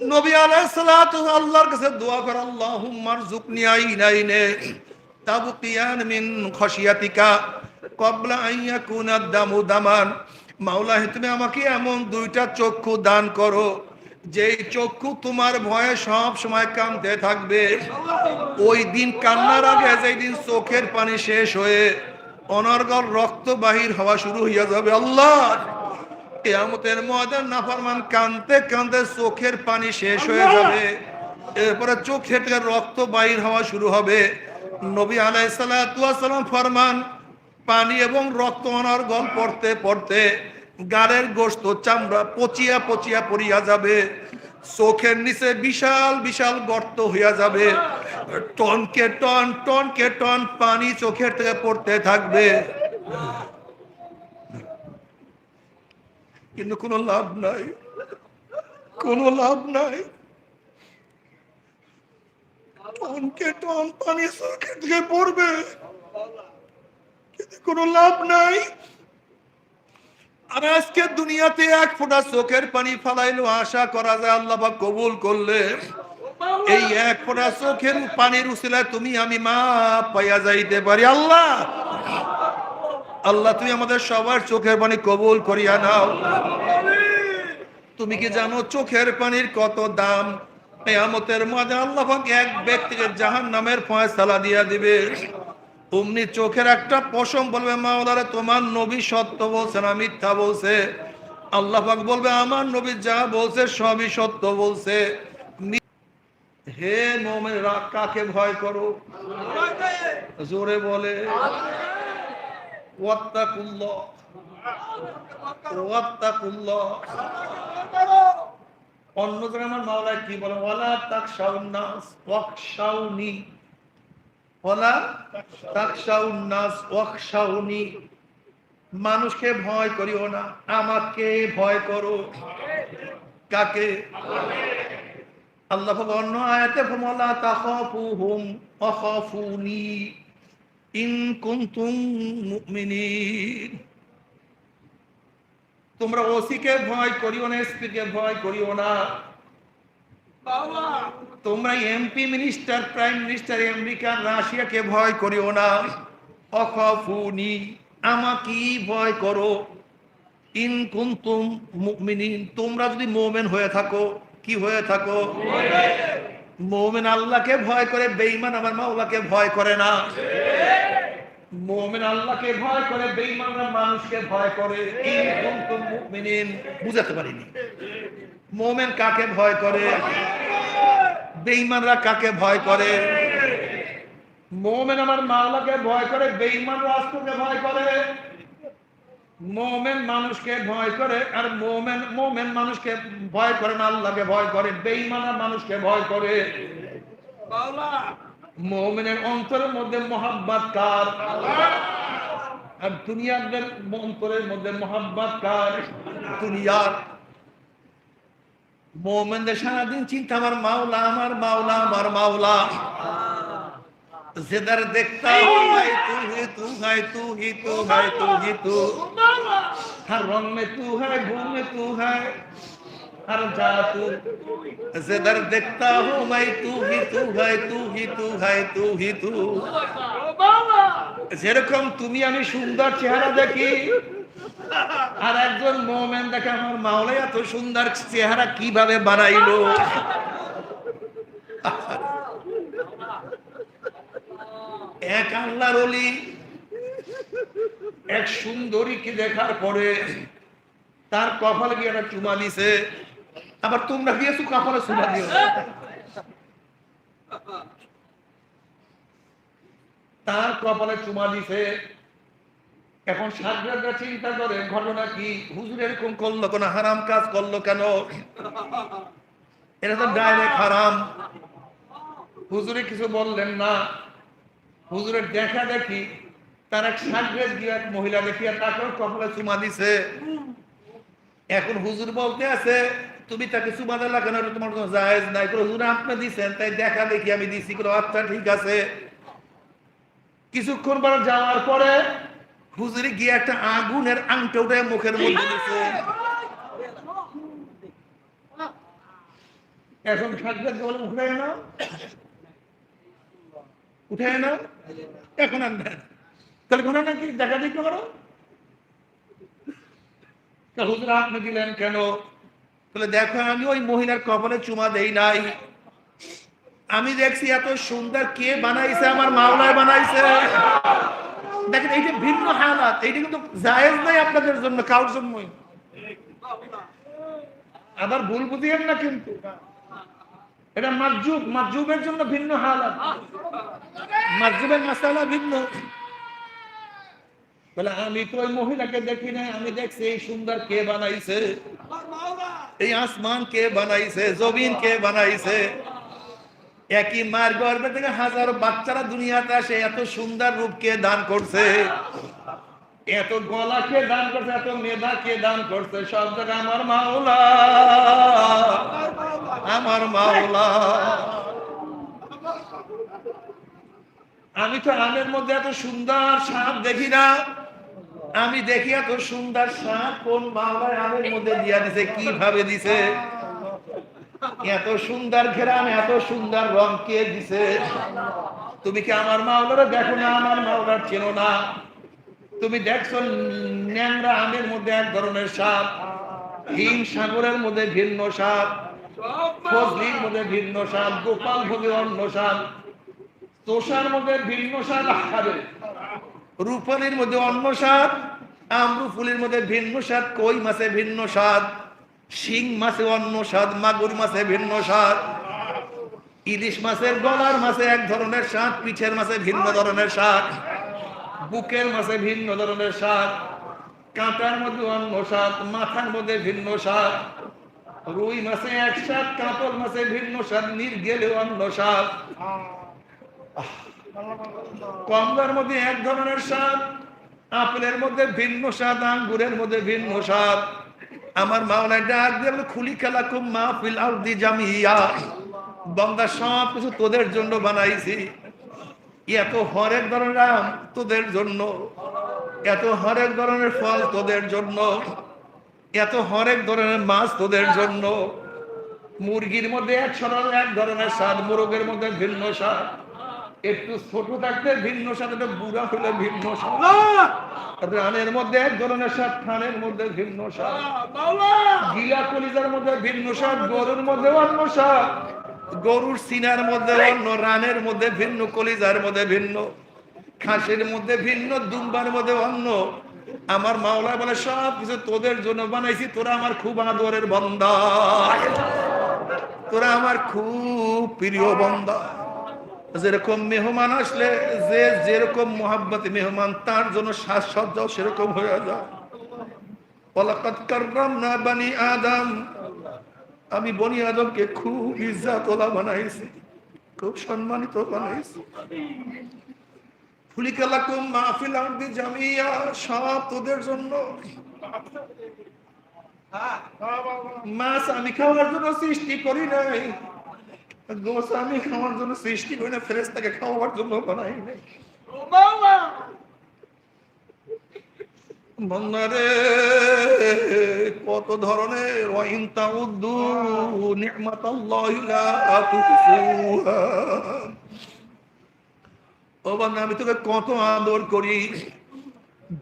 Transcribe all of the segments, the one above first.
নবী আলাইহিস সালাতু আল্লাহর কাছে দোয়া করে, আল্লাহুম্মা রযুকনি আইনাইনে তাবকিয়ান মিন খাশিয়াতিকা ক্বাবলা আন ইয়াকুনা দামু দামান। মাওলা, তুমি আমাকে এমন দুইটা চক্ষু দান করো যেই চক্ষু তোমার ভয়ে সব সময় কাঁদতে থাকবে। ওই দিন কান্নার আগে যেই দিন চোখের পানি শেষ হয়ে অনর্গল রক্ত বাহির হওয়া শুরু হইয়া যাবে, আল্লাহ কিয়ামতের ময়দান নাফরমান কাঁদতে কাঁদতে চোখের পানি শেষ হয়ে যাবে, এরপরে চোখে থেকে রক্ত বাহির হওয়া শুরু হবে। নবী আলাইহিস সালাতু ওয়াস সালাম ফরমান, পানি এবং রক্ত অনর্গল পড়তে পড়তে গাড়ের গোশত চামড়া পচিয়া পচিয়া পড়িয়া যাবে, চোখের নিচে বিশাল বিশাল গর্ত হইয়া যাবে, টনকে টন টনকে টন পানি চোখের থেকে পড়তে থাকবে, কিন্তু কোনো লাভ নাই, কোনো লাভ নাই। টনকে টন পানি চোখের থেকে পড়বে, কিন্তু কোনো লাভ নাই। আর আজকে দুনিয়াতে এক ফোঁটা চোখের পানি ফালাইলো, আশা করা যায় আল্লাহ পাক কবুল করলে এই এক ফোঁটা চোখের পানির উসিলায় তুমি আমি মা পাইয়া যাইতে পারি। আল্লাহ, আল্লাহ তুমি আমাদের সবার চোখের পানি কবুল করিয়া নাও। তুমি কি জানো চোখের পানির কত দাম? কিয়ামতের মাঠে আল্লাহ পাক এক ব্যক্তিকে জাহান্নামের ফয়সালা দিয়া দিবে। অমনি চোখের একটা পশম বলবে, মাওলারে তোমার নবী সত্য বলছে না মিথ্যা বলছে? আল্লাহ পাক বলবে, আমার নবী যা বলছে সবই সত্য বলছে। হে মুমিনরা, কাকে ভয় করো? জোরে বলে ওয়াত্তাকুল্লাহ, ওয়াত্তাকুল্লাহ। অন্য জায়গায় আমার মাওলা কি বলে, ওয়ালা তাকশাউন নাস ওয়াখশাউনি, ওয়ালা তাকশাউন নাস ওয়াখশাউনি। মানুষকে ভয় করিও না, আমাকে ভয় করো। কাকে? আল্লাহ অন্য আয়াতে ওয়ালা তাখাফুহুম ওয়াখাফুনি ইন কুনতুম মুমিনিন। তোমরা ওসিকে ভয় করিও না, এসপিকে ভয় করিও না, তোমরা MP minister prime minister America রাশিয়াকে ভয় করিও না। অখাফুনি, আমাকে ভয় করো। ইন কুনতুম মুমিনিন, তোমরা যদি মুমিন হয়ে থাকো। কি হয়ে থাকো? মুমিন আল্লাহকে ভয় করে, বেঈমান আমার মাওলাকে ভয় করে না। মুমিন আল্লাহকে ভয় করে, বেঈমানরা মানুষকে ভয় করে। ইন কুনতুম মুমিনিন, বুঝাতে পারিনি। মুমিন কাকে ভয় করে? বেঈমানরা কাকে ভয় করে? মুমিন আমার মাওলাকে ভয় করে, বেঈমান রাষ্ট্রকে ভয় করে। মুমিন মানুষকে ভয় করে, আর মুমিন মানুষকে ভয় করে না, আল্লাহকে ভয় করে। বেঈমানরা মানুষকে ভয় করে। মুমিনের অন্তরের মধ্যে মহব্বত কার? আর দুনিয়ার অন্তরের মধ্যে মহব্বত কার? দুনিয়ার। মুমিনদের সারাদিন চিন্তা আমার মাওলা, আমার মাওলা, আমার মাওলা। जिधर देखता हूँ मैं तू ही तू है, तू ही तू है, तू ही तू। हर रंग में तू है, घूम में तू है, हर जा तू। जिधर देखता हूँ मैं तू ही तू है, तू ही तू है, तू ही तू। যেরকম তুমি আমি সুন্দর চেহারা দেখি, আর একজন মুমিন দেখে আমার মাওলা এত সুন্দর চেহারা কিভাবে বানাইলো। এক আল্লাহর ওলি এক সুন্দরীকে দেখার পরে তার কপালে গিয়ে একটা চুমা দিছে। আবার তোমরা গিয়েছো কপালে চুমা দিও। তার কপালে চুমা দিছে। এখন সাধুরা চিন্তা করে ঘটনা কি, হুজুর এরকম করলো, কোন হারাম কাজ করলো কেন? এটা তো ডাইরেক্ট হারাম। হুজুরে কিছু বললেন না। হুজুরের দেখা দেখি তার এক সাগরেদ গিয়ে এক মহিলা দেখিয়া তাকেও কপালে চুমা দিছে। এখন হুজুর বলতে আছে, তুমি তাকে চুমা দিলা কেন? তোমার কোনো জায়েজ নাই। হুজুর আপনি দিচ্ছেন, তাই দেখা দেখি আমি দিছি। আচ্ছা ঠিক আছে। কিছুক্ষণ পর যাওয়ার পরে হুজুরে গিয়ে একটা আগুনের আংটা উঠে মুখের মধ্যে দিছে। এখন সাজদা বলে উঠে নাও, উঠে নাও, এখন আর দেন তাহলে কোনো নাকি দেখা দেখতে করো। হুজুর আপনি দিলেন কেন? বলে দেখো আমি ওই মহিলার কপালে চুমা দেই নাই, আমি দেখছি এত সুন্দর কে বানাইছে, আমার মাওলায় বানাইছে। দেখেন এইটা ভিন্ন হালাত, এইটা কিন্তু জায়েজ নাই আপনাদের জন্য, কারোর জন্যই। আবার ভুল বুঝিয়েন না, কিন্তু এটা মাজুব, মাজুবের জন্য ভিন্ন হালাত, মাজুবের মাসালা ভিন্ন। বলে আমি তো ওই মহিলাকে দেখি না, আমি দেখছি এই সুন্দর কে বানাইছে, এই আসমান কে বানাইছে, জমিন কে বানাইছে। একই মার গর্ভে থেকে হাজারো বাচ্চারা দুনিয়াতে আসে, এত সুন্দর রূপ কে দান করছে, এত গলা কে দান করছে, এত মেধা কে দান করছে, সব জায়গায় আমার মাওলা, আমার মাওলা। আমি তো আমের মধ্যে এত সুন্দর সাপ দেখি না, আমি দেখি এত সুন্দর সাপ কোন মাওলায় আমের মধ্যে দিয়া দিছে, কিভাবে দিছে, এত সুন্দর ঘেরান, এত সুন্দর রং কে দিছে। তুমি কি আমার মাওলারে দেখো না, আমার মাওলার চেনো না? তুমি দেখছো ন্যাংরা আমের মধ্যে এক ধরনের সাপ, হিম সাগরের মধ্যে ভিন্ন সাপ, ফজলির মধ্যে ভিন্ন সাপ, গোপাল ভোগে অন্য সাপ, তোষার মধ্যে ভিন্ন সাপ, রূপালির মধ্যে অন্য সাপ, আমরুফুলির মধ্যে ভিন্ন স্বাদ, কই মাছে ভিন্ন স্বাদ, শিং মাছে অন্য স্বাদ, মাগুর মাছে ভিন্ন স্বাদ, ইলিশ মাছের গলার মাছে এক ধরনের স্বাদ, পিঠের মাছে ভিন্ন ধরনের স্বাদ, বুকের মাছে ভিন্ন ধরনের স্বাদ, কাঁটার মধ্যে অন্য স্বাদ, মাথার মধ্যে ভিন্ন স্বাদ, রুই মাছে এক স্বাদ, কাতল মাছে ভিন্ন স্বাদ, নির্গেলে অন্য স্বাদ, কমলার মধ্যে এক ধরনের স্বাদ, আপেলের মধ্যে ভিন্ন স্বাদ, আঙ্গুরের মধ্যে ভিন্ন স্বাদ। আমার মাওলানা ডাক দিয়ে বলে খুলি খালাকুম মা ফিল আরদি জামিয়া, বান্দা সব কিছু তোদের জন্য বানাইছি, এত হরেক ধরনের আম তোদের জন্য, এত হরেক ধরনের ফল তোদের জন্য, এত হরেক ধরনের মাছ তোদের জন্য। মুরগির মধ্যে এক ধরনের স্বাদ, মোরগের মধ্যে ভিন্ন স্বাদ, একটু ছোট থাকতে ভিন্ন স্বাদ, বুড়া হলে ভিন্ন স্বাদ, রানের মধ্যে এক ধরনের স্বাদ, থানের মধ্যে ভিন্ন স্বাদ, গিলা কলিজার মধ্যে ভিন্ন স্বাদ, গরুর মধ্যে অন্য স্বাদ, গরুর সিনার মধ্যে অন্য, রানের মধ্যে ভিন্ন, কলিজার মধ্যে ভিন্ন, খাসির মধ্যে ভিন্ন, দুম্বার মধ্যে অন্য। আমার মাওলা বলে সব কিছু তোদের জন্য বানাইছি, তোরা আমার খুব আদরের বান্দা, তোরা আমার খুব প্রিয় বান্দা। যেরকম মেহমান আসলে যে যেরকম মোহাব্বতে মেহমান, তার জন্য সাজসজ্জাও সেরকম হয়ে যায়। ওয়ালাকাদ কাররামনা বানি আদম, আমি বনি আদমকে খুব ইজ্জতওয়ালা বানাইছি, খুব সম্মানিত বানাইছি। খুলিকা লাকুম মা ফিল আরদি জামিয়া, সব তোদের জন্য। মাছ আমি খাওয়ার জন্য সৃষ্টি করি নাই, গোস আমি খাওয়ার জন্য সৃষ্টি করি না, ফেরেশতাকে খাওয়ার জন্য বানাই নাই। বান্দারে কত ধরনের, ওয়া ইন তাউদ্দু নি'মাতাল্লাহি লা তুহসুহা। ও বান্দা আমি তোকে কত আদর করি,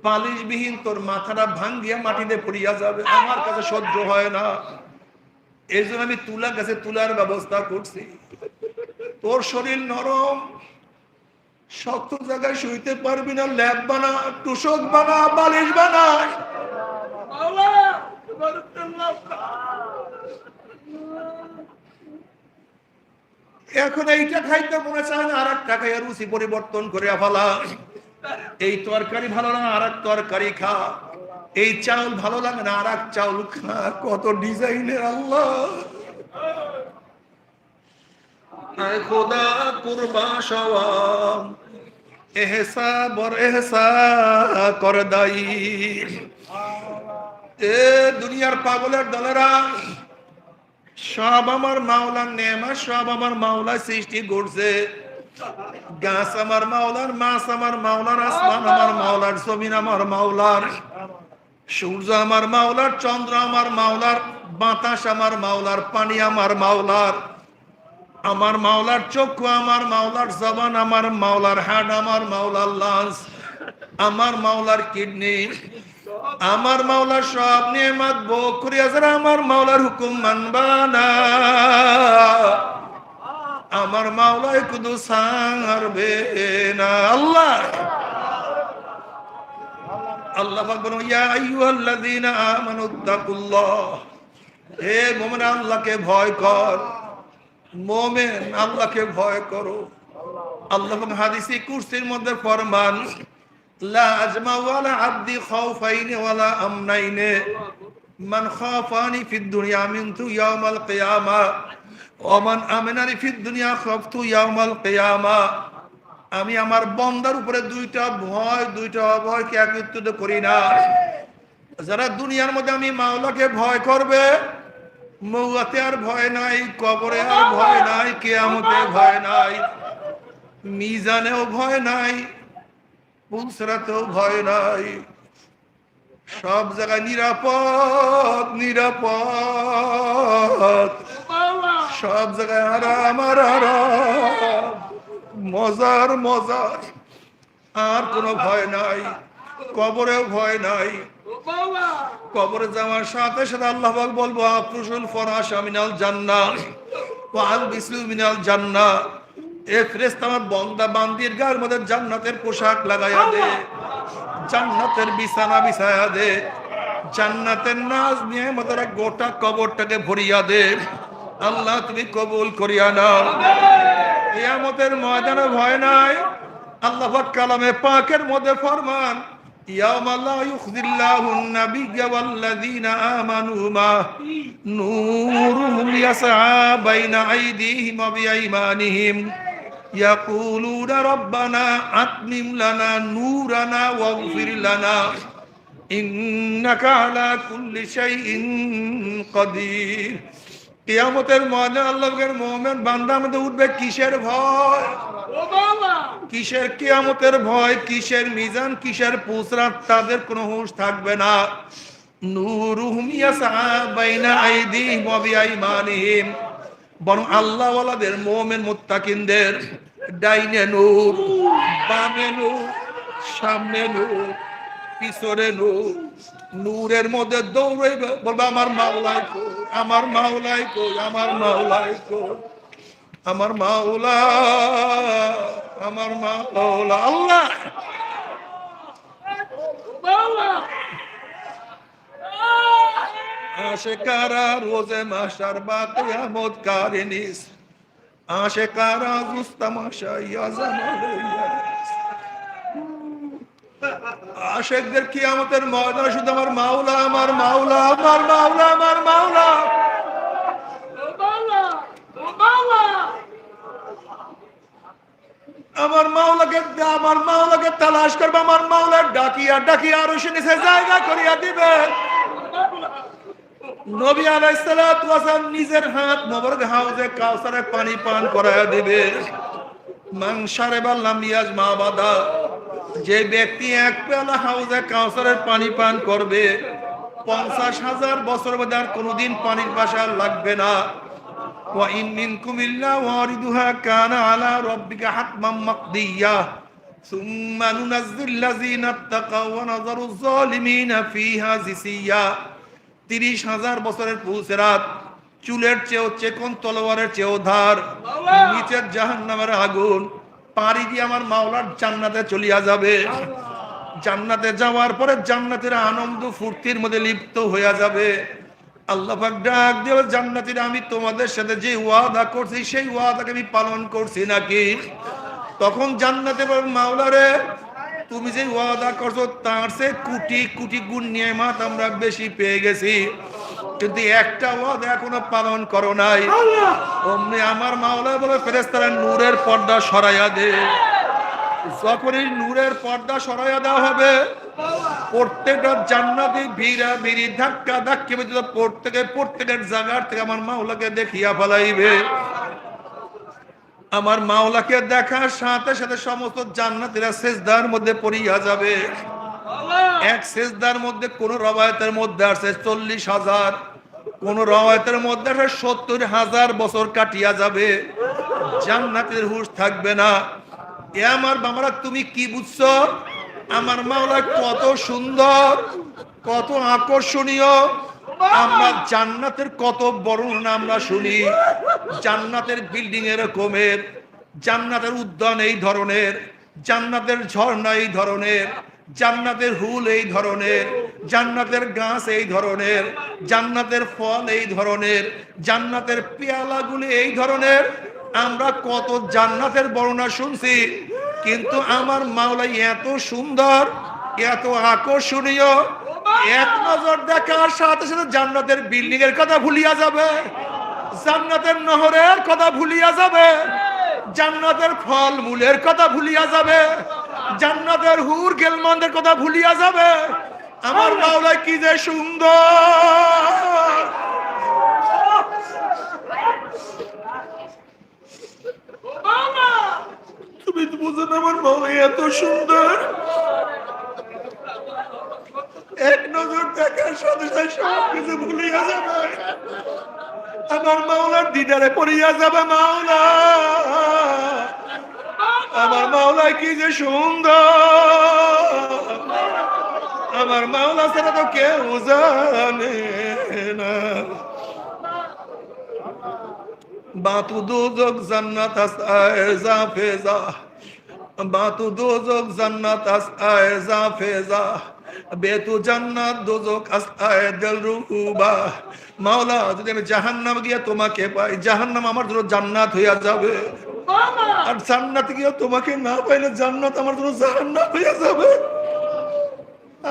বালিশবিহীন তোর মাথাটা ভাঙ্গিয়া মাটিতে পড়িয়া যাবে, আমার কাছে সহ্য হয় না, এই জন্য আমি তুলা গাছে তুলার ব্যবস্থা করছি। তোর শরীর নরম, শক্ত জায়গায় শুইতে পারবি না, ল্যাব বানা, তুষক বানা, বালিশ বানা। এখন এইটা খাইতে মনে চায় না, আর একটা খাইয়া রুচি পরিবর্তন করে ফেলা। এই তরকারি ভালো লাগে না, আর এক তরকারি খা। এই চাউল ভালো লাগে না, আর এক চাউল খা। কত ডিজাইনের আল্লাহ! আয় খোদা কুরবা সওয়াব এহসা বর এহসা কর দাই। এ দুনিয়ার পাগলের দলেরা, সব আমার মাওলার নেয়ামত, সব আমার মাওলা সৃষ্টি করছে। গাছ আমার মাওলার, মাছ আমার মাওলার, আসমান আমার মাওলার, জমিন আমার মাওলার, সূর্য আমার মাওলার, চন্দ্র আমার মাওলার, বাতাস আমার মাওলার, পানি আমার মাওলার, আমার মাওলার চক্ষু আমার মাওলার, জবান আমার মাওলার, হাড় আমার মাওলার, লাঞ্চ আমার মাওলার, কিডনি আমার মাওলার, সব নিয়ামত ভোগ করিয়া যারা আমার মাওলার হুকুম মানবানা, আমার মাওলায় কুদু ছাড়বে না। আল্লাহ আল্লাহ পাক বলেন, ইয়া আইয়ুহাল্লাযীনা আমানুত্তাকুল্লাহ, হে মুমিন আল্লাহকে ভয় কর, মুমিন আল্লাহকে ভয় করো। আল্লাহ পাক হাদিসে কুরসির মধ্যে ফরমান, লা আজমা ওয়ালা আবদি খাউফাইনি ওয়ালা আমনাইনি, মান খাফানি ফিদ দুনিয়া মিনতু ইয়াউমাল কিয়ামা ওয়া মান আমানানি ফিদ দুনিয়া খাফতু ইয়াউমাল কিয়ামা। আমি আমার বান্দার উপরে দুইটা ভয়কে একত্রিত করি না। যারা দুনিয়ার মধ্যে আমি মাওলাকে ভয় করবে, মৌয়াতে আর ভয় নাই, কবরে আর ভয় নাই, কিয়ামতে ভয় নাই, মিজানেও ভয় নাই, পুলসরাতেও ভয় নাই, সব জায়গায় নিরাপদ নিরাপদ, সব জায়গায় আরাম আর আরাম, মজার মজার, আর কোনো ভয় নাই, কবরেও ভয় নাই। কবরে যাওয়ার সাথে সাথে আল্লাহ পাক বলবো, আফরুশুল ফরাশা মিনাল জান্নাহ ওয়া আলবিসু মিনাল জান্নাহ, এ ফেরেশতা আমার বান্দা বান্দির গায়ের মধ্যে জান্নাতের পোশাক লাগায়া দে, জান্নাতের বিছানা বিছায়া দে, জান্নাতের নাজ নিয়ামতের গোটা কবরটাকে ভরিয়া দে। আল্লাহ তুমি কবুল করিয়া নাও। কিয়ামতের ময়দানে ভয় নাই। আল্লাহ পাক কালামে পাকের মধ্যে ফরমান, ইয়াউমা লা ইউখজিল্লাহুন নাবিয়্যা ওয়াল্লাযীনা আমানু মা নূরুহুম ইয়াসআ বাইনা আইদিহিম ওয়া বিআইমানিহিম ইয়াকুলুনা রাব্বানা আতমিম লানা নূরানা ওয়াগফির লানা ইন্নাকা আলা কুল্লি শাইইন কাদির। কিয়ামতের ময়দানে আল্লাহর মুমিন বান্দা মধ্যে উঠবে কিসের ভয়? কিসের কিয়ামতের ভয়, কিসের মিজান, কিসের পুসরাত, তাদের কোনো হুঁশ থাকবে না। নূরুহুম ইয়াসআ বাইনা আইদিহিম ওয়া বিআইমানিহিম, বরং আল্লাহ ওয়ালাদের মুমিন মুত্তাকিনদের ডাইনে নূর, বামে নূর, সামনে নূর, পিছনে নূর। নূরের মধ্যে দৌড়ে বলবে, আমার মাওলাই কই, আমার মাওলাই কই, আমার মাওলাই কই, আমার মাওলা, আমার মাওলা। আল্লাহ আশেকারা রোজে মাশার বা কিয়ামত কারিনিস, আশেকারা গুস্তামাশা ইয়াজামালে ইয়াস। আশেকদের কিয়ামতের ময়দানে শুধু আমার মাওলা, আমার মাওলা, আমার মাওলা, আমার মাওলা। আমার মাওলাকে তালাশ করবে, আমার মাওলা ডাকিয়া ডাকিয়া আরো সে নিচে জায়গা করিয়া দিবে। নবী আলাইহিস সালাতু ওয়াস সালাম নিজের হাত মোবারক হাউজে কাউসারে পানি পান করায়া দিবে। মান শারিবা লাম ইয়াজমা বাদা, যে ব্যক্তি এক পেয়ালা হাউজে কাউসারের পানি পান করবে 50,000 বছর মধ্যে আর কোনোদিন পানির পাশা লাগবে না। ওয়া ইন মিনকুম ইল্লা ওয়ারিদুহা কানা আলা রাব্বিকা হাতমান মাকদিয়্যা সুম্মা নুনাজ্জিল লাযিনা তাকাও ওয়া নাযারুজ যালিমিনা ফিহা জিসিয়্যা। 30,000 বছরের পুলসিরাত, চুলের চেয়েও চেকন, তলোয়ারের চেয়েও ধার, নিচের জাহান্নামের আগুন পাড়ি দিয়ে আমার মাওলার জান্নাতে চলিয়া যাবে। জান্নাতে যাওয়ার পরে জান্নাতের আনন্দ ফুর্তির মধ্যে লিপ্ত হইয়া যাবে। আল্লাহ পাক ডাক দিয়ে, জান্নাতীরা আমি তোমাদের সাথে যে ওয়াদা করছি সেই ওয়াদাকে আমি পালন করছি নাকি? তখন জান্নাতে বলেন, মাওলা রে, তুমি যে ওয়াদা করছো তার চেয়ে কোটি কোটি গুণ নিয়ামত আমরা বেশি পেয়ে গেছি, কিন্তু একটা ওয়াদা এখনো পালন করো নাই। অমনি আমার মাওলা বলে, ফেরেশতারা নূরের পর্দা সরাইয়া দে। যখনই নূরের পর্দা সরাইয়া দেওয়া হবে, প্রত্যেকটা জান্নাতি ভিড়া ভিড়ি ধাক্কা ধাক্কি প্রত্যেকের জায়গার থেকে আমার মাওলাকে দেখিয়া ফেলাইবে। আমার মাওলাকে দেখার সাথে সাথে সমস্ত জান্নাতীরা সিজদার মধ্যে পড়িয়া যাবে। এক সিজদার মধ্যে কোন রবায়াতের মধ্যে আছে 40,000, কোন রওয়ায়াতের মধ্যে 70,000 বছর কাটিয়া যাবে, জান্নাতের হুঁশ থাকবে না। এ আমার বাবারা, তুমি কি বুঝছো? আমার মাওলা কত সুন্দর, কত আকর্ষণীয়। আমরা জান্নাতের কত বর্ণনা আমরা শুনি। জান্নাতের বিল্ডিং এরকমের, জান্নাতের উদ্যান এই ধরনের, জান্নাতের ঝর্ণা এই ধরনের, জান্নাতের হুল এই ধরনের, জান্নাতের গাছ এই ধরনের, জান্নাতের ফল এই ধরনের, জান্নাতের পেয়ালাগুলি এই ধরনের। আমরা কত জান্নাতের বর্ণনা শুনছি, কিন্তু আমার মাওলা এত সুন্দর, এত আকর্ষণীয়, এক নজর দেখার সাথে সাথে জান্নাতের বিল্ডিং এর কথা ভুলিয়া যাবে, জান্নাতের নহরের কথা ভুলিয়া যাবে, জান্নাতের ফল মূলের কথা ভুলিয়া যাবে, জান্নাতের হুর গেলমানদের কথা ভুলিয়া যাবে। আমার মাওলা কি যে সুন্দর! তুমি তো বুঝো না, আমার মাওলা এত সুন্দর, এক নজর দেখার সাথে সাথে সব কিছু ভুলিয়া যাবে। আমার মাওলার দিদারে পড়িয়া যাবে। মাওলা, আমার মাওলা কি যে সুন্দর! আমার মাওলা ছাড়া তো কেউ জানে না। বাতু দোজক জান্নাত আসায় জাফেজা, বাতু দোজক জান্নাত আসায় জাফেজা, বেতু জান্নাত দোজক আসায় দিলরুবা। মাওলা, যদি আমি জাহান্নাম গিয়া তোমাকে পাই, জাহান্নাম আমার জন্য জান্নাত হইয়া যাবে। আর জান্নাত গিয়া তোমাকে না পাইলে জান্নাত আমার জন্য জাহান্নাম হইয়া যাবে।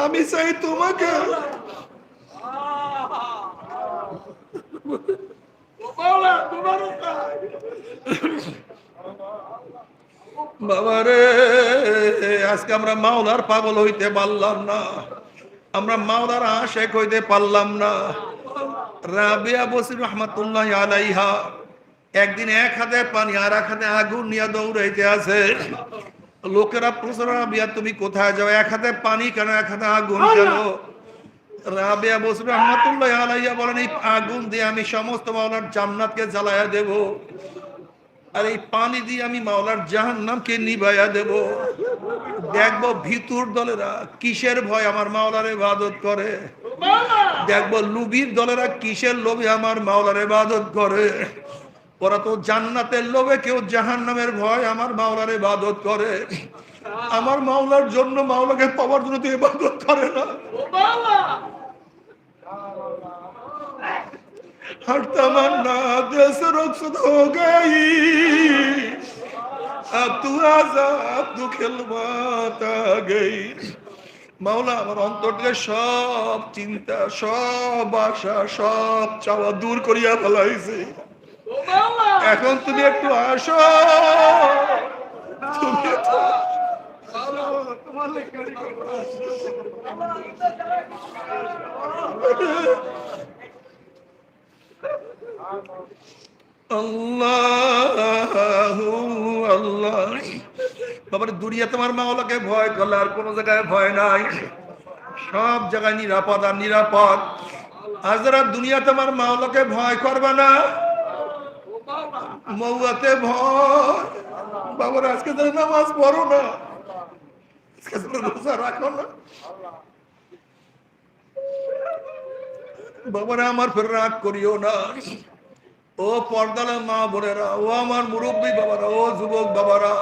আমি চাই তোমাকে। বাবারে, আজকে আমরা মাওলার পাগল হইতে পারলাম না, আমরা মাওলার আশেক হইতে পারলাম না। রাবিয়া বসির রহমাতুল্লাহ আলাইহা একদিন এক হাতে পানি আর এক হাতে আগুন নিয়ে দৌড়াইতে আছে। লোকেরা প্রশ্ন, রাবিয়া তুমি কোথায় যাও? এক হাতে পানি কেন, এক হাতে আগুন কেন? রাবিয়া বসির রহমাতুল্লাহ আলাইহা বলেন, এই আগুন দিয়ে আমি সমস্ত মাওলার জান্নাতকে জ্বালায়া দেব, আর এই পানি দিয়ে আমি মাওলার জাহান্নামকে নিভাইয়া দেব। দেখবো ভিতর দলেরা কিসের ভয় আমার মাওলার ইবাদত করে, দেখবো লুবির দলেরা কিসের লোভে আমার মাওলার ইবাদত করে। ওরা তো জান্নাতের লোভে, কেউ জাহান্নামের ভয় আমার মাওলার ইবাদত করে। আমার মাওলার জন্য, মাওলাকে পাওয়ার জন্য তো ইবাদত করে না। हर तमन्ना दिल से रुखसत हो गई, अब तू आजाद तू खिलवात आ गई। মাওলা, আমার অন্তর থেকে সব চিন্তা, সব আশা, সব চাওয়া দূর করিয়া ফেলাইছে। এখন তুমি একটু আসো, তুমি একটু আল্লাহু আল্লাহ। বাবার দুনিয়া তোমার মাওলাকে ভয় করলে আর কোন জায়গায় ভয় নাই, সব জায়গায় নিরাপদ আর নিরাপদ। আর যারা দুনিয়া তোমার মাওলাকে ভয় করবে না, মৌয়াতে ভয়। বাবার আজকে তো নামাজ পড়ো না, আজকে রোজা রাখো না, বাবারা আমার ফের রাগ করিও না। ও পর্দালা মা বোনেরা, ও আমার মুরব্বী বাবারা, ও যুবক বাবারা,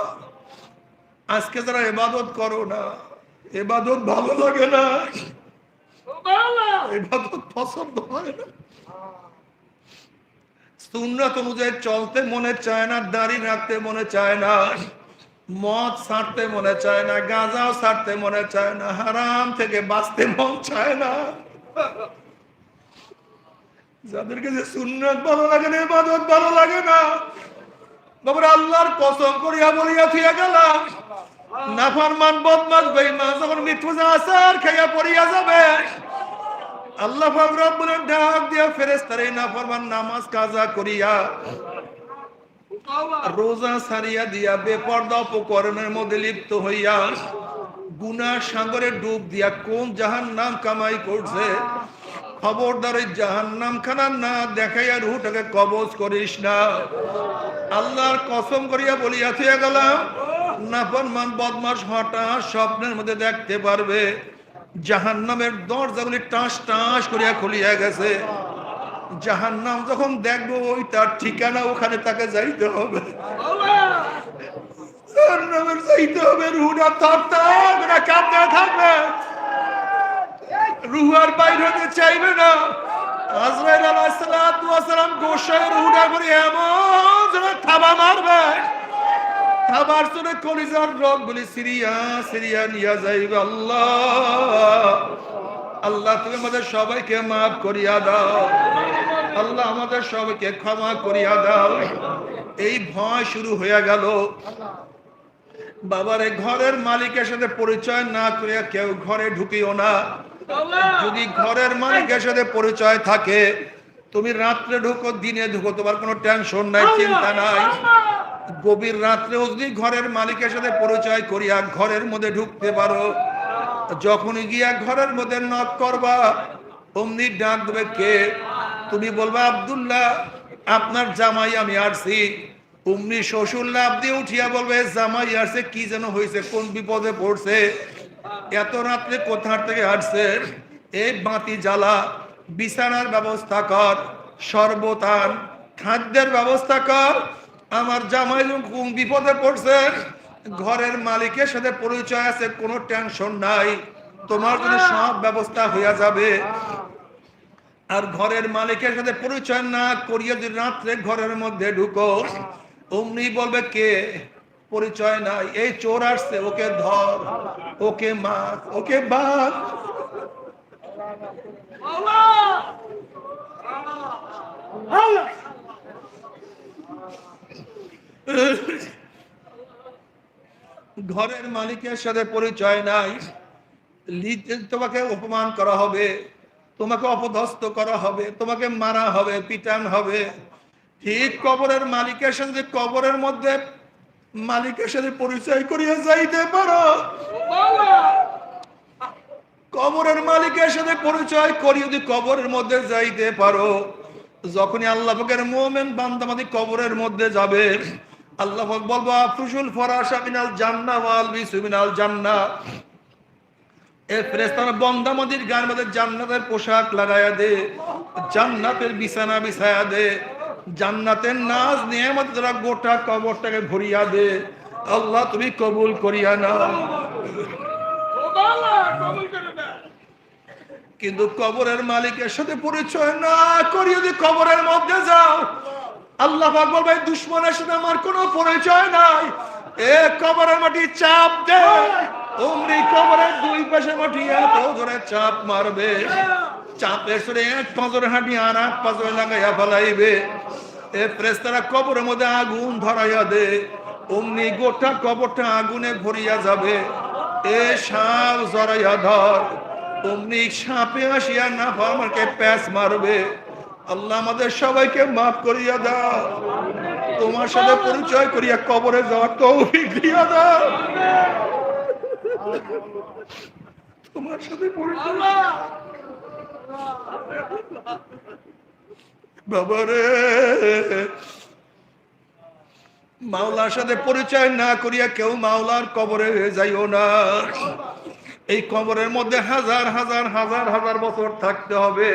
আজকে যারা ইবাদত করো না, ইবাদত ভালো লাগে না, ইবাদত পছন্দ হয় না, সুন্নাত অনুযায়ী চলতে মনে চায় না, দাড়ি রাখতে মনে চায় না, মদ ছাড়তে মনে চায় না, গাঁজাও ছাড়তে মনে চায় না, হারাম থেকে বাঁচতে মন চায় না। যাদেরকে যে সুন্নাত ভালো লাগে না, ইবাদত ভালো লাগে না, বাবা আল্লাহর কসম করিয়া বলিয়া থিয়া গেলাম, নাফরমান বদমাশ বেঈমান যখন মৃত্যু আসার খাইয়া পড়িয়া যাবে, আল্লাহ পাক রব্বুল ডাক দিয়া ফেরেশতারে নাফরমান নামাজ কাজা করিয়া, রোজা সারিয়া দিয়া, বেপরদা উপকরণের মধ্যে লিপ্ত হইয়া, গুনাহ সাগরে ডুব দিয়া কোন জাহান্নাম কামাই করছে খবরদার ওই জাহান্নাম খানা না দেখাইয়া রুহটাকে কবজ করিস না। আল্লাহর কসম করিয়া বলিয়া থুয়ে গেলাম, নাফরমান বদমাশ হঠাৎ স্বপ্নের মধ্যে দেখতে পারবে জাহান্নামের দরজাগুলি টাস টাস করিয়া খুলিয়া গেছে। জাহান্নাম যখন দেখবো ওই তার ঠিকানা, ওখানে তাকে যাইতে হবে, জাহান্নামের যাইতে হবে। রুহটা থরথর করে কাঁপতে থাকবে, রুহ আর বাইর হতে চাইবে না। আজরাইল আলাইহিস সালাতু ওয়াস সালাম গোশায় রুহটা করে এমন যেন থাবা মারবে, থাবার জন্য কলিজার রগগুলি সিরিয়া সিরিয়া নিয়ে যাইবে। আল্লাহ আল্লাহ তুমি আমাদের সবাইকে মাফ করিয়া দাও, আল্লাহ আমাদের সবাইকে ক্ষমা করিয়া দাও। এই ভয় শুরু হয়ে গেল। বাবারে, ঘরের মালিকের সাথে পরিচয় না করিয়া কেউ ঘরে ঢুকিও না। যদি ঘরের মালিকের সাথে পরিচয় থাকে, তুমি রাত্রে ঢুকো দিনে ঢুকো, তোমার কোনো টেনশন নাই, চিন্তা নাই। গভীর রাত্রেও যদি ঘরের মালিকের সাথে পরিচয় করিয়া ঘরের মধ্যে ঢুকতে পারো, যখনই গিয়া ঘরের মধ্যে নক করবা, অমনি ডাক দেবে কে? তুমি বলবা আব্দুল্লাহ, আপনার জামাই আমি আসছি। অমনি শ্বশুর লাভ দিয়ে উঠিয়া বলবে জামাই আসছে, কি যেন হয়েছে, কোন বিপদে পড়ছে, এত রাত্রে কোথার থেকে আসছে? এই বাতি জ্বালা, বিছানার ব্যবস্থা কর, সর্বতান খাদ্যের ব্যবস্থা কর। আমার জামাই কোন বিপদে পড়ছে, ঘরের মালিকের সাথে পরিচয় আছে, কোনো টেনশন নাই, তোমার জন্য সব ব্যবস্থা হইয়া যাবে। আর ঘরের মালিকের সাথে পরিচয় না করিয়া যদি রাত্রে ঘরের মধ্যে ঢুকো, অমনি বলবে কে? পরিচয় নাই, এই চোর আসছে, ওকে ধর, ওকে মার, ওকে বাঁধ। ঘরের মালিকের সাথে পরিচয় নাই, তোমাকে অপমান করা হবে, তোমাকে অপদস্থ করা হবে, তোমাকে মারা হবে, পিটান হবে। ঠিক কবরের মালিকের সাথে কবরের মধ্যে মালিকের সাথে পরিচয় করিয়া যাইতে পারো, কবরের মালিকের সাথে পরিচয় করি যদি কবরের মধ্যে যাইতে পারো, যখনই আল্লাহ পাকের মুমিন বান্দা মাদি কবরের মধ্যে যাবে, আল্লাহ পাক বলবো আফরুশুল ফরাশা মিনাল জান্নাহ ওয়াল বিসু মিনাল জান্নাহ। এই ফেরেশতারা বান্দা মাদির গায়ের মধ্যে জান্নাতের পোশাক লাগায়া দে, জান্নাতের বিছানা বিছায়া দে, জান্নাতের নাজ নিয়ামত দ্বারা গোটা কবরটাকে ভরিয়া দে। আল্লাহ তুমি কবুল করিয়া নাও। কিন্তু কবরের মালিকের সাথে পরিচয় না করি যদি কবরের মধ্যে যাও, আল্লাহ পাক বলবে দুশমনের সাথে আমার কোনো পরিচয় নাই, এ কবরের মাটি চাপ দে, অমনি কবরের দুই পাশে মাটি এত জোরে চাপ মারবে, চাপের সরে এক পাঁজরে হাঁটি আর এক পাঁজরে লাগাইয়া ফেলাইবে। এ ফেরেশতারা কবরের মধ্যে আগুন ধরাইয়া দে, অমনি গোটা কবরটা আগুনে ভরিয়া যাবে। এ সাপ জড়াইয়া ধর, অমনি সাপে আসিয়া না আমাকে প্যাঁচ মারবে। আল্লাহ আমাদের সবাইকে মাফ করিয়া দাও, তোমার সাথে পরিচয় করিয়া কবরে যাওয়ার তৌফিক দিয়া দাও। তোমার সাথে পরিচয় বাবারে, মাওলার সাথে পরিচয় না করিয়া কেউ মাওলার কবরে যাইও না। এই কবরের মধ্যে হাজার হাজার হাজার হাজার বছর থাকতে হবে।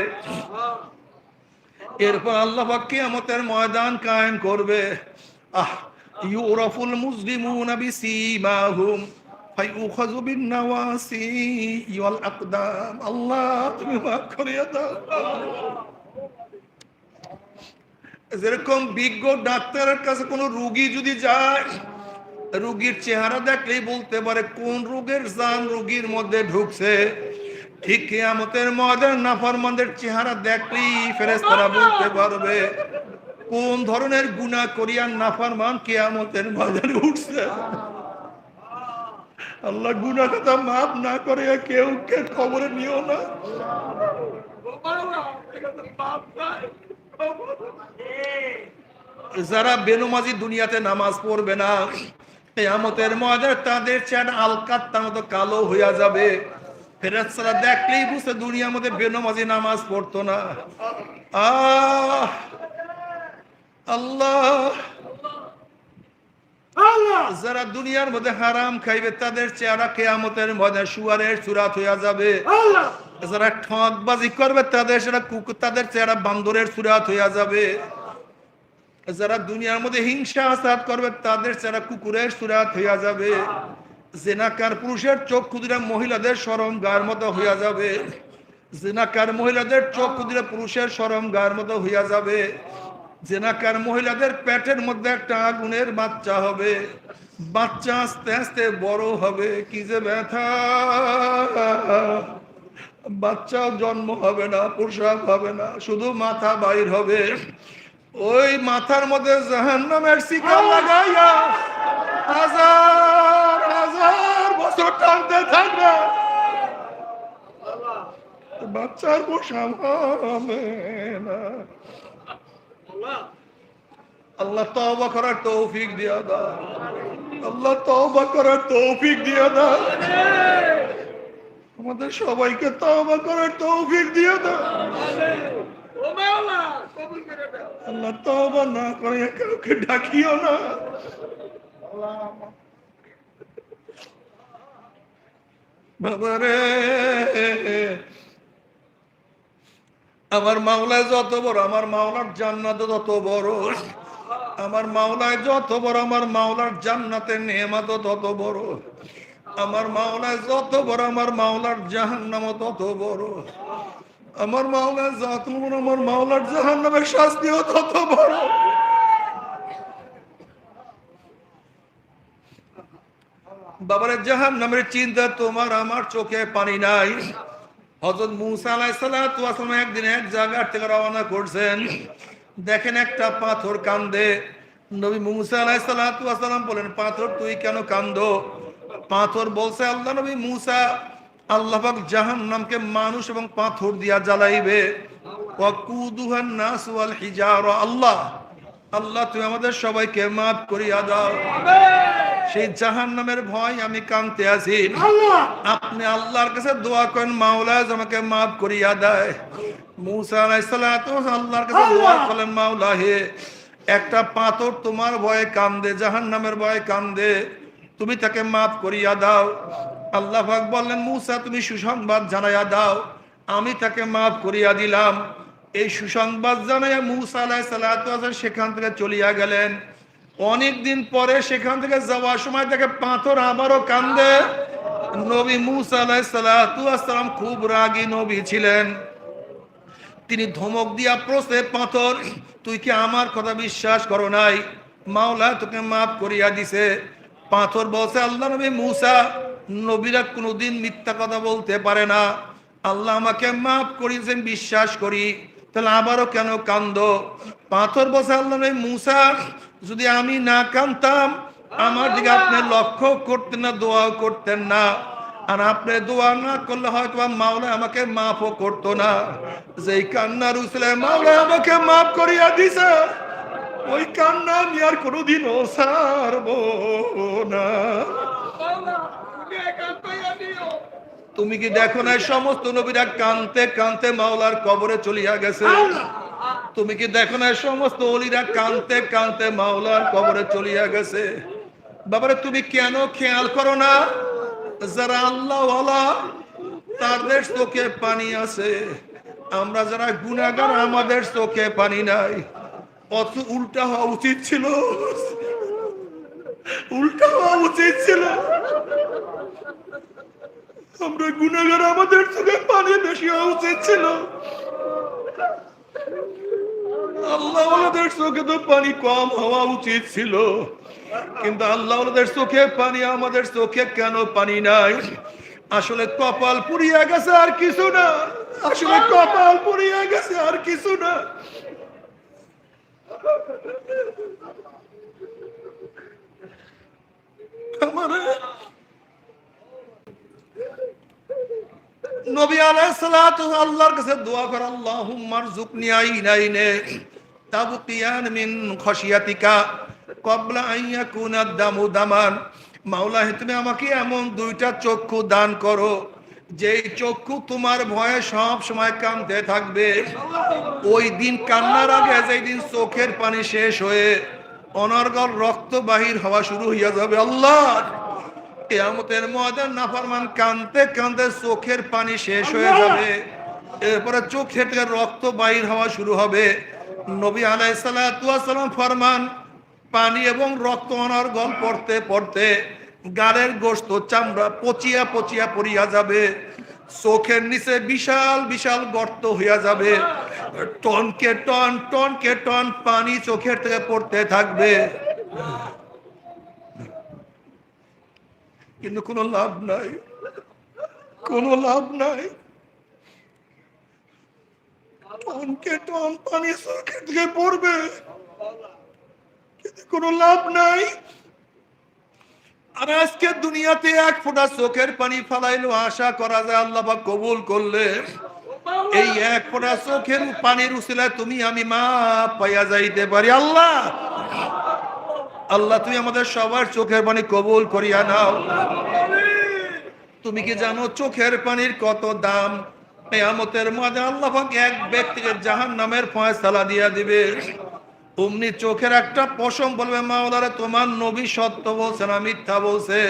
এরপর আল্লাহ পাক কিয়ামতের ময়দান কায়েম করবে। ইউরাফুল মুজলিমুনা বিসীমাহুম ফায়ুখাযু বিন-নাওয়াসি ওয়াল আকদাম। আল্লাহ তুমি মাফ করিয়া দাও। যেরকম বিজ্ঞ ডাক্তারের কাছে কোনো রোগী যদি যায়, রোগীর চেহারা দেখলেই বলতে পারে কোন রোগের জান রোগীর মধ্যে ঢুকছে, ঠিক কিয়ামতের ময়দানে নাফরমানদের চেহারা দেখলেই ফেরেশতারা বলতে পারবে কোন ধরনের গুনাহ করিয়া নাফরমান কিয়ামতের ময়দানে উঠছে। আল্লাহ গুনাহ কথা মাফ না করে কেউ কে কবরে নিও না। যারা বেনমাজি দুনিয়াতে নামাজ পড়বে না, কিয়ামতের ময়দানে তাদের চেহারা আলকাত্তার মতো কালো হইয়া যাবে। ফেরেশতারা দেখলেই বুঝতে দুনিয়ার মধ্যে বেনামাজি নামাজ পড়তো না। আহ আল্লাহ, যারা দুনিয়ার মধ্যে হারাম খাইবে তাদের চেহারা কিয়ামতের মধ্যে শুয়ারের সুরাত হইয়া যাবে। যারা ঠকবাজি করবে তাদের চেহারা বান্দরের সুরাত হইয়া যাবে। যারা দুনিয়ার মধ্যে হিংসা আসাদ করবে তাদের চেহারা কুকুরের সুরাত হইয়া যাবে। জেনাকার পুরুষের চক্ষু দুটা মহিলাদের শরম গায়ের মতো হইয়া যাবে। জেনাকার মহিলাদের চক্ষু দুটা পুরুষের শরম গায়ের মতো হইয়া যাবে। জেনাকার মহিলাদের পেটের মধ্যে একটা আগুনের বাচ্চা হবে। বাচ্চা আস্তে আস্তে বড় হবে, কি যে ব্যথা। বাচ্চাও জন্ম হবে না, প্রসব হবে না, শুধু মাথা বাইর হবে। ওই মাথার মধ্যে জাহান্নামের শিকল লাগাইয়া হাজার হাজার বছর টানতে থাকবে, বাচ্চার প্রসব হবে না। আল্লাহ তওবা করার তৌফিক দিয়া দাও। আল্লাহ তওবা করার তৌফিক দিয়া দাও। আমাদের সবাইকে তওবা করার তৌফিক দিয়া দাও। আল্লাহ তওবা না করে কাউকে ডাকিও না। বাবারে, আমার মাওলায় যত বড়, আমার মাওলার জান্নাত তত বড়। আমার মাওলায় যত বড়, আমার মাওলার জান্নাতের নেয়ামত তত বড়। আমার মাওলায় যত বড়, আমার মাওলার জাহান্নাম তত বড়। আমার মাওলায় যত বড়, আমার মাওলার জাহান্নামের শাস্তিও তত বড়। বাবারে, জাহান্নামের চিন্তা তোমার আমার চোখে পানি নাই। হযরত মূসা আলাইহিস সালাতু ওয়াস সালাম একদিন এক জায়গা থেকে রওনা করছেন, দেখেন একটা পাথর কান্দে। নবী মূসা আলাইহিস সালাতু ওয়াস সালাম বলেন, পাথর তুই কেন কান্দো? পাথর বলছে, আল্লাহ নবী মূসা, আল্লাহ পাক জাহান্নামকে মানুষ এবং পাথর দিয়া জ্বালাইবে। ওয়াকুদুহান নাস ওয়াল হিজারা। আল্লাহ, আল্লাহ তুমি আমাদের সবাইকে মাফ করিয়া দাও। সেই জাহান্নামের ভয় আমি কাঁদতে আছি। আপনি আল্লাহর কাছে দোয়া করেন, মাওলা আমাকে মাফ করিয়া দেয়। মূসা আলাইহিস সালাতু আল্লাহর কাছে দোয়া করলেন, মাওলা হে, একটা পাথর তোমার ভয়ে কান্দে, জাহান্নামের ভয়ে কান্দে, তুমি তাকে মাফ করিয়া দাও। আল্লাহ পাক বললেন, মূসা তুমি সুসংবাদ জানাইয়া দাও, আমি তাকে মাফ করিয়া দিলাম। এই সুসংবাদ জানাইয়া মূসা আলাইহিস সালাতু সেখান থেকে চলিয়া গেলেন। অনেকদিন পরে সেখান থেকে যাওয়ার সময় দেখে পাথর আবারও কান্দে। নবী মূসা আলাইহিস সালাতু ওয়াসসালাম খুব রাগী নবী ছিলেন। তিনি ধমক দিয়া প্রশ্নে, পাথর তুই কি আমার কথা বিশ্বাস করো নাই? মাওলা তোকে মাফ করিয়া দিছে। পাথর বলছে, আল্লাহ নবী মূসা, নবীরা কোনোদিন মিথ্যা কথা বলতে পারে না। আল্লাহ আমাকে মাফ করিয়েছেন, বিশ্বাস করি, তাহলে আবারও কেন কান্দো? পাথর বলছে, আল্লাহ নবী মূসা, যদি আমি না কাঁদতাম আমার দিকে আপনি লক্ষ্য করতেন না, দোয়াও করতেন না। আর আপনি দোয়া না করলে হয়তো মাওলা আমাকে মাফও করতো না। যেই কান্নার উসলে মাওলা আমাকে মাফ করিয়া দিছে, ওই কান্না আমি আর কোনোদিনও ছাড়বো না। তুমি কি দেখো না সমস্ত নবীরা কানতে কানতে মাওলার কবরে চলিয়া গেছে? তুমি কি দেখো না সমস্ত ওলিরা কানতে কানতে মাওলার কবরে চলিয়া গেছে? বাবারে, তুমি কেন খেয়াল করো না যারা আল্লাহ ওয়ালা তাদের চোখে পানি আছে, আমরা যারা গুনাহগার আমাদের চোখে পানি নাই? অত উল্টা হওয়া উচিত ছিল, উল্টা হওয়া উচিত ছিল। আমরা গুনাহগার, আমাদের চোখে পানি বেশি হওয়া উচিত ছিল। আল্লাহ ওয়ালাদের চোখে তো পানি কম হওয়া উচিত ছিল, কিন্তু আল্লাহ ওয়ালাদের চোখে পানি, আমাদের চোখে কেন পানি নাই? আসলে কপাল পুড়িয়া গেছে আর কিছু না। আসলে কপাল পুড়িয়া গেছে আর কিছু না। নবী আলাইহিস সালাতু আল্লাহর কাছে দোয়া করে, আল্লাহুম্মা আরযুকনি আইনাইনে তাবকিয়ান মিন খাশিয়াতিকা ক্বাবলা আন ইয়াকুনা দামু দামান। মাওলা হে, তুমি আমাকে এমন দুইটা চক্ষু দান করো যেই চক্ষু তোমার ভয়ে সব সময় কাঁদতে থাকবে, ওই দিন কান্নার আগে যেই দিন চোখের পানি শেষ হয়ে অনর্গল রক্ত বাহির হওয়া শুরু হইয়া যাবে, আল্লাহ কিয়ামতের ময়দান নাফরমান কাঁদতে কাঁদতে চোখের পানি শেষ হয়ে যাবে, এরপরে চোখের থেকে রক্ত বাহির হওয়া শুরু হবে। নবী আলাইহিস সালাতু ওয়াস সালাম ফরমান, পানি এবং রক্ত অনর্গল পড়তে পড়তে গাড়ের গোশত চামড়া পচিয়া পচিয়া পড়িয়া যাবে, চোখের নিচে বিশাল বিশাল গর্ত হইয়া যাবে, টনকে টন টনকে টন পানি চোখের থেকে পড়তে থাকবে, কিন্তু কোনো লাভ নাই, কোনো লাভ নাই। টনকে টন পানি চোখের থেকে পড়বে, কিন্তু কোনো লাভ নাই। আর আজকে দুনিয়াতে এক ফোঁটা চোখের পানি ফালাইলো, আশা করা যায় আল্লাহ পাক কবুল করলে এই এক ফোঁটা চোখের পানির উসিলায় তুমি আমি মা পাইয়া যাইতে পারি। আল্লাহ আল্লাহ তুমি আমাদের সবার চোখের পানি কবুল করিয়া নাও। তুমি কি জানো চোখের পানির কত দাম? কিয়ামতের ময়দানে আল্লাহ পাক এক ব্যক্তিকে জাহান্নামের ফয়সালা দিয়া দিবে, অমনি চোখের একটা পশম বলবে, মাওলারে তোমার নবী সত্য বলছে না মিথ্যা বলছে?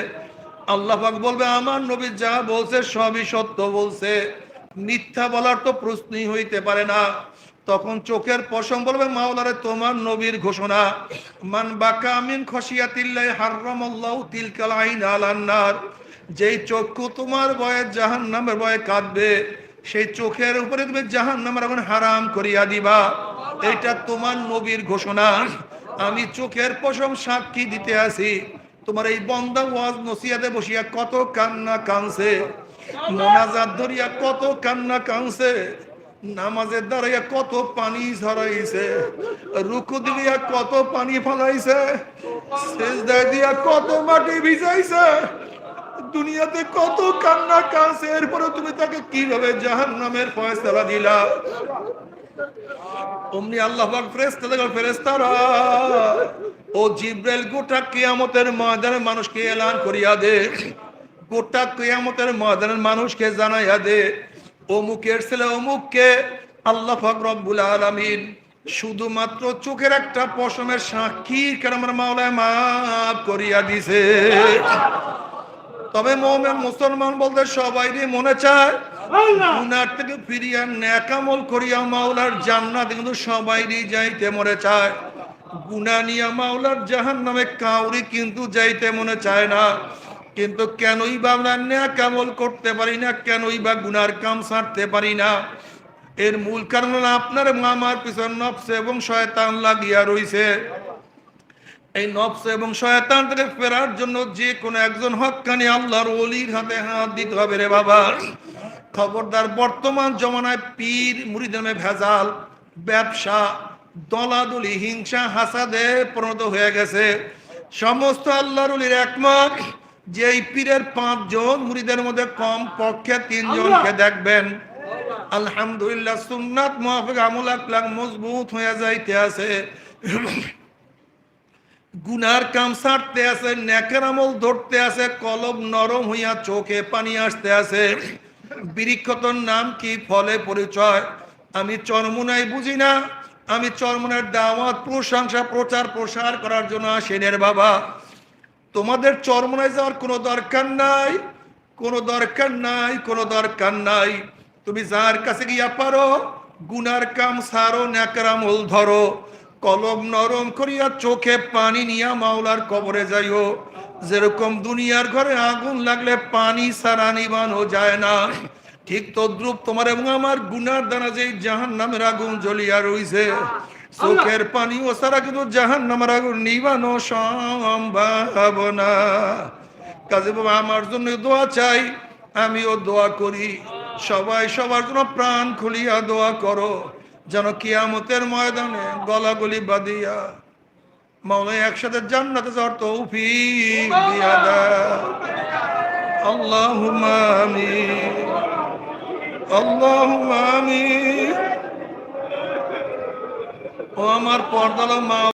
আল্লাহ পাক বলবে, আমার নবী যা বলছে সবই সত্য বলছে, মিথ্যা বলার তো প্রশ্নই হইতে পারে না। তখন চোখের পশম বলবে, মাওলারে তোমার নবীর ঘোষণা, মান বাকা মিন খশিয়াতিল্লাহি হারামাল্লাহু তিলকাল আইন আলান নার, যেই চক্ষু তোমার ভয়ে জাহান্নামের ভয়ে কাঁদবে, সেই চোখের উপরে তুমি জাহান্নামের আগুন হারাম করিয়া দিবা। এটা তোমার নবীর ঘোষণা। আমি চোখের পশম সাক্ষী দিতে আসি, তোমার এই বন্দা ওয়াজ নসিহাতে বসিয়া কত কান্না কাঁদছে, মোনাজাত ধরিয়া কত কান্না কাঁদছে, নামাজের দাঁড়াইয়া কত পানি ঝরাইছে, রুকু দিয়া কত পানি ফলাইছে, সেজদায় দিয়া কত মাটি ভিজাইছে, দুনিয়াতে কত কান্না কাঁদছে, এরপরে তুমি তাকে কিভাবে জাহান্নামের ফয়সালা দিলা? অমনি আল্লাহ পাক ফেরেশতারা, ও জিবরাইল গোটা কিয়ামতের ময়দানে মানুষকে এলান করিয়া দে, গোটা কিয়ামতের ময়দানের মানুষকে জানাইয়া দে, অমুকের ছেলে অমুককে আল্লাহ পাক রব্বুল আলামিন শুধুমাত্র চোখের একটা পশমের সাক্ষী কেন আমার মাওলায় মাফ করিয়া দিছে। তবে মুমিন মুসলমান বলতে সবাইরই মনে চায় গুনাহ থেকে ফিরিয়া নেক আমল করিয়া মাওলার জান্নাতে, কিন্তু সবাইরই যাইতে মনে চায়। গুনাহ নিয়া মাওলার জাহান্নামে কাউরি কিন্তু যাইতে মনে চায় না। কিন্তু কেনই বা আমরা নেক আমল করতে পারি না, কেনই বা গুনার কাম ছাড়তে পারি না? এর মূল কারণ হলো আপনার আমার পিছন নফস এবং শয়তান লাগিয়া রইছে। এই নফস এবং শয়তান থেকে ফেরার জন্য যে কোনো একজন হক্কানি আল্লাহর ওলির হাতে হাত দিতে হবে রে বাবা। খবরদার, বর্তমান জমানায় পীর মুরিদের নামে ভেজাল, ব্যবসা, দলাদলি, হিংসা, হাসাদে পরিণত হয়ে গেছে। সমস্ত আল্লাহর ওলির একমত যে এই পীরের 5 জন মুরিদের মধ্যে কম পক্ষে 3 জনকে দেখবেন আলহামদুলিল্লাহ সুন্নাত মুআফিক আমল আকলাক মজবুত হয়ে যাইতে আছে, গুনার কাম ছাড়তে আছে, নেকের আমল ধরতে আছে, কলব নরম হইয়া চোখে পানি আসতে আছে। বৃক্ষতর নাম কি, ফলে পরিচয়। আমি চরমুনাই বুঝি না, আমি চরমুনার দাওয়াত প্রশংসা প্রচার প্রসার করার জন্য আসেনের বাবা। তোমাদের চরমুনায় যাওয়ার কোনো দরকার নাই, কোনো দরকার নাই, কোনো দরকার নাই। তুমি যার কাছে গিয়া পারো গুনার কাম সারো, নেকের আমল ধরো, কলম নরম করিয়া চোখে পানি নিয়া মাওলার কবরে যাইও। যেরকম দুনিয়ার ঘরে আগুন লাগলে পানি ছাড়া নিবানো যায় না, ঠিক তদ্রুপ তোমার এবং আমার গুনার দ্বারা যে জাহান্নামের আগুন জ্বলিয়া রইছে, চোখের পানি ও ছাড়া কিন্তু জাহান্নামের আগুন নিবানো সম্ভব না। কাজে বাবা, আমার জন্য দোয়া চাই, আমিও দোয়া করি, সবাই সবার জন্য প্রাণ খুলিয়া দোয়া করো, যেন কিয়ামতের ময়দানে গলাগলি বাঁধিয়া মাওলা একসাথে জান্নাতে যাওয়ার তৌফিক দিয়া দাও। আল্লাহুম্মা আমিন, আল্লাহুম্মা আমিন। ও আমার পর্দালো মা